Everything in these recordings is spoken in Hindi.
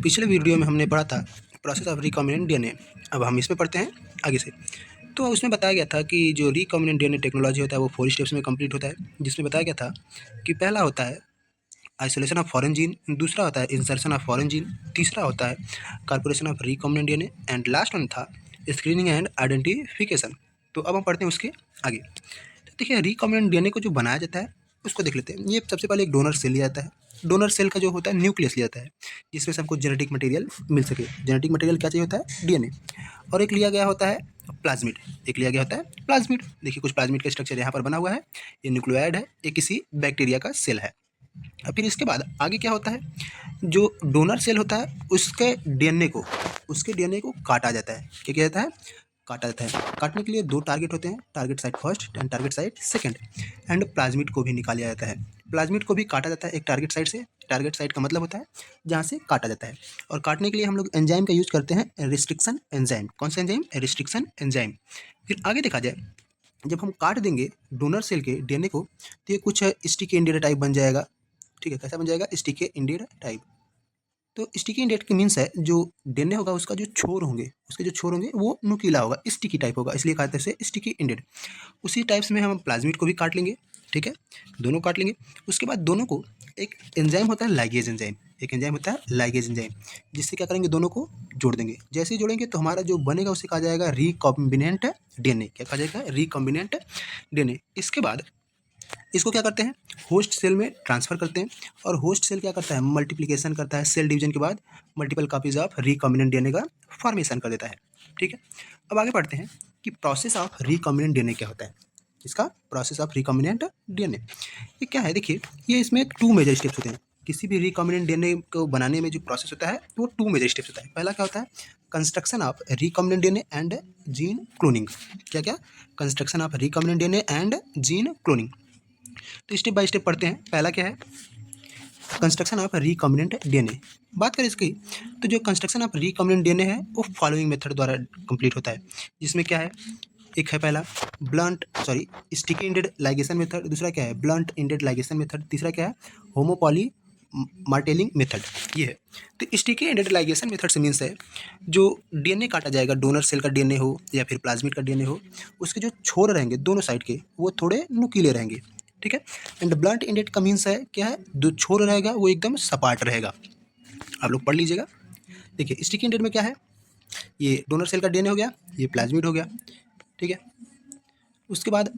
पिछले वीडियो में हमने पढ़ा था प्रोसेस ऑफ रिकॉम्बिनेंट डीएनए। अब हम इसमें पढ़ते हैं आगे से। तो उसमें बताया गया था कि जो रिकॉम्बिनेंट डीएनए टेक्नोलॉजी होता है वो 4 स्टेप्स में कंप्लीट होता है, जिसमें बताया गया था कि पहला होता है आइसोलेशन ऑफ फॉरेन जीन, दूसरा होता है इंसर्शन ऑफ फॉरेन जीन, तीसरा होता है corporation of recombinant DNA and last one था स्क्रीनिंग एंड आइडेंटिफिकेशन। तो अब हम पढ़ते हैं उसके आगे। तो देखिए, रिकॉम्बिनेंट डीएनए को जो बनाया जाता है उसको देख लेते हैं। ये सबसे पहले एक डोनर सेल लिया जाता है। डोनर सेल का जो होता है न्यूक्लियस लिया जाता है, जिसमें से हमको जेनेटिक मटेरियल मिल सके। जेनेटिक मटेरियल क्या चाहिए होता है? डीएनए। और एक लिया गया होता है प्लाज्मिड, एक लिया गया होता है प्लाज्मिड। देखिए, कुछ प्लाज्मिड का स्ट्रक्चर यहाँ पर बना हुआ है। ये न्यूक्लियोइड है, ये किसी बैक्टीरिया का सेल है। और फिर इसके बाद आगे क्या होता है, जो डोनर सेल होता है उसके डीएनए को काटा जाता है। क्या किया जाता है? काटा जाता है। काटने के लिए 2 टारगेट होते हैं, target site first and target site second. And plasmid को भी निकाला जाता है। प्लाज्मिड को भी काटा जाता है एक टारगेट साइट से। टारगेट साइट का मतलब होता है जहाँ से काटा जाता है। और काटने के लिए हम लोग एंजाइम का यूज करते हैं, रिस्ट्रिक्शन एंजाइम। कौन सा एंजाइम? Restriction enzyme. फिर आगे देखा जाए, जब हम काट देंगे डोनर सेल के डीएनए को तो ये कुछ स्टिकी इंडिया टाइप बन जाएगा। ठीक है, कैसा बन जाएगा? Sticky India type. तो स्टिकी इंडेट की मीन्स है जो डीएनए होगा उसका जो छोर होंगे, उसके जो छोर होंगे वो नुकीला होगा, स्टिकी टाइप होगा, इसलिए कहते हैं इसे स्टिकी इंडेट। उसी टाइप्स में हम प्लाज्मिड को भी काट लेंगे। ठीक है, दोनों काट लेंगे। उसके बाद दोनों को एक एंजाइम होता है लाइगेज एंजाइम, एक एंजाइम होता है लाइगेज एंजाइम, जिससे क्या करेंगे, दोनों को जोड़ देंगे। जैसे ही जोड़ेंगे तो हमारा जो बनेगा उसे कहा जाएगा रिकॉम्बिनेंट डीएनए। क्या कहा जाएगा? Recombinant DNA. इसके बाद इसको क्या करते हैं, होस्ट सेल में ट्रांसफ़र करते हैं। और होस्ट सेल क्या करता है? मल्टीप्लिकेशन करता है। सेल डिवीजन के बाद multiple copies of recombinant DNA का फॉर्मेशन कर देता है। ठीक है, अब आगे बढ़ते हैं कि प्रोसेस ऑफ रिकॉम्बिनेंट डीएनए क्या होता है। इसका प्रोसेस ऑफ रिकॉम्बिनेंट डीएनए ये क्या है? देखिए, ये इसमें 2 मेजर स्टेप्स होते हैं। किसी भी रिकॉम्बिनेंट डीएनए को बनाने में जो प्रोसेस होता है वो 2 मेजर स्टेप्स होता है। पहला क्या होता है? Construction of recombinant DNA and gene cloning. क्या क्या? Construction of recombinant DNA and gene cloning. तो स्टेप बाय स्टेप पढ़ते हैं। पहला क्या है? Construction of recombinant DNA. बात करें इसकी, तो जो कंस्ट्रक्शन ऑफ रिकॉम्बिनेंट डीएनए है वो फॉलोइंग मेथड द्वारा कंप्लीट होता है। जिसमें क्या है, एक है पहला स्टिकी इंडेड लाइगेशन मेथड, दूसरा क्या है ब्लंट इंडेड लाइगेशन मेथड, तीसरा क्या है होमोपॉली मार्टेलिंग मेथड। ये है। तो स्टिकी इंडेड लाइगेशन मेथड से मीन्स है जो डीएनए काटा जाएगा, डोनर सेल का डीएनए हो या फिर प्लाज्मिड का डीएनए हो, उसके जो छोर रहेंगे दोनों साइड के वो थोड़े नुकीले रहेंगे। ठीक है। एंड ब्लंट इंडेड का मीन्स है क्या है, जो छोर रहेगा वो एकदम सपाट रहेगा। आप लोग पढ़ लीजिएगा। देखिए, स्टिकी इंडेड में क्या है, ये डोनर सेल का डीएनए हो गया, ये प्लाज्मिड हो गया। ठीक है, उसके बाद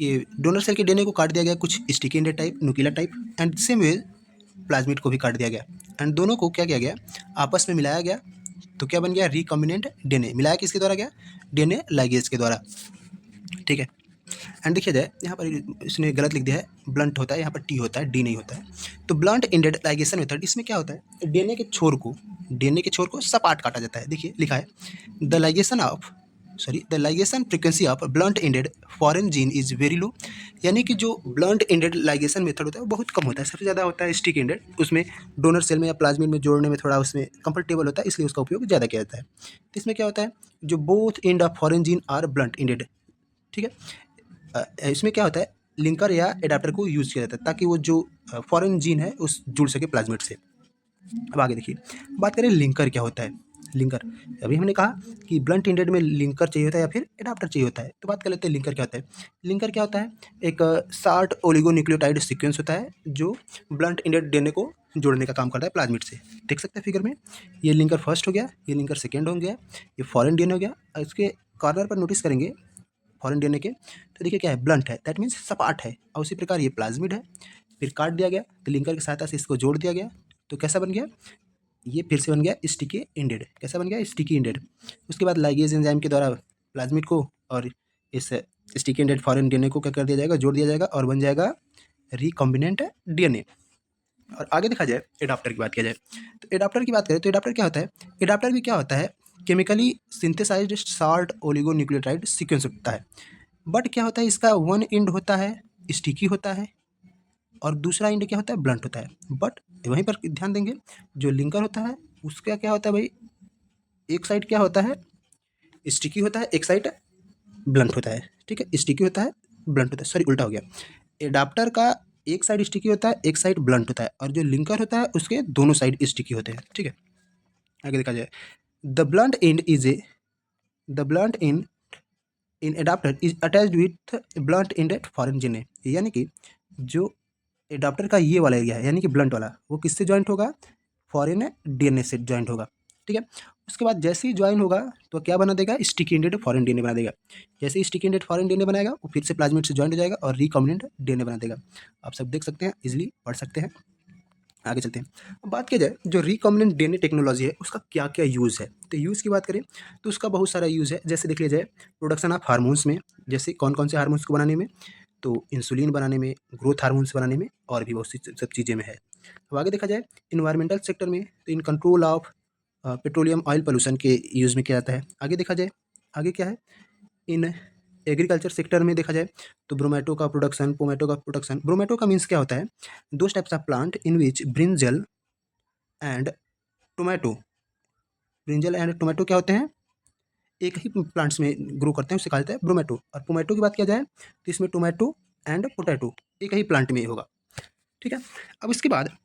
ये डोनर सेल के डीएनए को काट दिया गया कुछ स्टिकी इंडेड टाइप, नुकीला type. And same way plasmid को भी काट दिया गया। एंड दोनों को क्या किया गया, आपस में मिलाया गया। तो क्या बन गया? Recombinant DNA. मिलाया किसके द्वारा गया? डीएनए लाइगेज के द्वारा। ठीक है। एंड देखिए जाए, यहाँ पर इसने गलत लिख दिया है, ब्लंट होता है, यहाँ पर टी होता है, डी नहीं होता है। तो ब्लंट इंडेड लाइगेशन मेथड, इसमें क्या होता है, डीएनए के छोर को सपाट काटा जाता है। देखिए लिखा है the ligation frequency of blunt ended foreign gene is very low. यानी कि जो ब्लंट इंडेड लाइगेशन मेथड होता है वो बहुत कम होता है। सबसे ज़्यादा होता है स्टिक इंडेड, उसमें डोनर सेल में या प्लाज्मिड में जोड़ने में थोड़ा उसमें कंफर्टेबल होता है, इसलिए उसका उपयोग ज़्यादा किया जाता है। तो इसमें क्या होता है, जो both end of foreign gene are blunt ended. ठीक है। इसमें क्या होता है, लिंकर या एडाप्टर को यूज़ किया जाता है ताकि वो जो फॉरेन जीन है उस जुड़ सके प्लाज्मिड से। अब आगे देखिए, बात करें लिंकर क्या होता है। लिंकर, अभी हमने कहा कि ब्लंट इंडेड में लिंकर चाहिए होता है या फिर एडाप्टर चाहिए होता है। तो बात कर लेते हैं लिंकर क्या होता है। लिंकर क्या होता है, एक शार्ट ओलिगोन्यूक्लियोटाइड सीक्वेंस होता है जो ब्लंट इंडेड डीएनए को जोड़ने का काम करता है प्लाज्मिड से। देख सकते हैं फिगर में, ये लिंकर फर्स्ट हो गया, ये लिंकर सेकेंड हो गया, ये फॉरेन डीएनए हो गया। इसके कॉर्नर पर नोटिस करेंगे फॉरेन डीएनए के, तो देखिए क्या है, ब्लंट है, दैट मीन्स सपाट है। और उसी प्रकार ये प्लाज्मिड है, फिर काट दिया गया तो लिंकर की सहायता से इसको जोड़ दिया गया। तो कैसा बन गया, ये फिर से बन गया स्टिकी इंडेड। कैसा बन गया? Sticky ended. उसके बाद लाइगेज एंजाइम के द्वारा प्लाज्मिड को और इस स्टिकी इंडेड फॉरेन डीएनए को क्या कर दिया जाएगा, जोड़ दिया जाएगा और बन जाएगा रिकॉम्बिनेंट डीएनए। और आगे देखा जाए, एडाप्टर की बात किया जाए, तो एडाप्टर की बात करें तो एडाप्टर क्या होता है, एडाप्टर भी क्या होता है, chemically synthesised short oligonucleotide sequence होता है। बट क्या होता है, इसका वन एंड होता है स्टिकी होता है और दूसरा एंड क्या होता है, ब्लंट होता है। बट वहीं पर ध्यान देंगे, जो लिंकर होता है उसका क्या होता है भाई, एक साइड क्या होता है, स्टिकी होता है, एक साइड ब्लंट होता है। ठीक है, स्टिकी होता है, ब्लंट होता है, सॉरी उल्टा हो गया। एडाप्टर का एक साइड स्टिकी होता है, एक साइड ब्लंट होता है, और जो लिंकर होता है उसके दोनों साइड स्टिकी होते हैं। ठीक है, आगे देखा जाए, the blunt end is a the blunt end in adapter is attached with blunt ended foreign gene, यानी कि जो एडाप्टर का ये वाला एरिया है यानी कि ब्लंट वाला, वो किससे जॉइंट होगा? फॉरेन डीएनए से जॉइंट होगा। ठीक है, उसके बाद जैसे ही ज्वाइन होगा तो क्या बना देगा? स्टिकी एंडेड फॉरेन डीएनए बना देगा। जैसे ही स्टिकी एंडेड फॉरेन डीएनए बनाएगा वो फिर से प्लाज्मिड से जॉइंट हो जाएगा और रिकॉम्बिनेंट डीएनए बना देगा। आप सब देख सकते हैं, इजिली पढ़ सकते हैं। आगे चलते हैं। अब बात किया जाए जो रिकॉम्बिनेंट डीएनए टेक्नोलॉजी है उसका क्या क्या यूज़ है, तो यूज़ की बात करें तो उसका बहुत सारा यूज़ है। जैसे देख लिया जाए प्रोडक्शन ऑफ हार्मोन्स में, जैसे कौन कौन से हार्मोन्स को बनाने में, तो इंसुलिन बनाने में, ग्रोथ हार्मोन्स बनाने में, और भी बहुत सी सब चीज़ें में है। अब आगे देखा जाए इन्वायरमेंटल सेक्टर में, तो in control of petroleum oil pollution के यूज़ में किया जाता है। आगे देखा जाए, आगे क्या है, इन एग्रीकल्चर सेक्टर में देखा जाए तो ब्रोमेटो का प्रोडक्शन, पोमेटो का प्रोडक्शन। ब्रोमेटो का मीन्स क्या होता है? Those types of plant in which brinjal and tomato, brinjal and tomato क्या होते हैं? एक ही प्लांट्स में ग्रो करते हैं, उसे कहा जाता है ब्रोमेटो। और पोमेटो की बात किया जाए तो इसमें टोमेटो एंड पोटैटो एक ही प्लांट में होगा। ठीक है, अब इसके बाद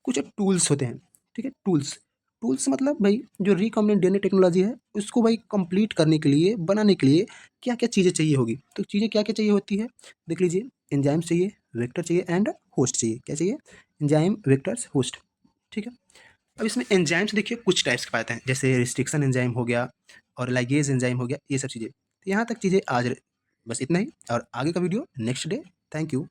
कुछ टूल्स होते हैं। ठीक है, टूल्स, टूल्स मतलब भाई जो रिकॉम्बिनेंट डीएनए टेक्नोलॉजी है उसको भाई कंप्लीट करने के लिए, बनाने के लिए क्या क्या चीज़ें चाहिए होगी, तो चीज़ें क्या क्या चाहिए होती है देख लीजिए। एंजाइम्स चाहिए, वेक्टर चाहिए एंड होस्ट चाहिए। क्या चाहिए? Enzyme, vectors, host. ठीक है, अब इसमें एंजाइम्स देखिए कुछ टाइप्स के पाते हैं, जैसे रिस्ट्रिक्शन एंजाइम हो गया और लाइगेज एंजाइम हो गया, ये सब चीज़ें। तो यहाँ तक चीज़ें आज बस इतना ही, और आगे का video next day. Thank you.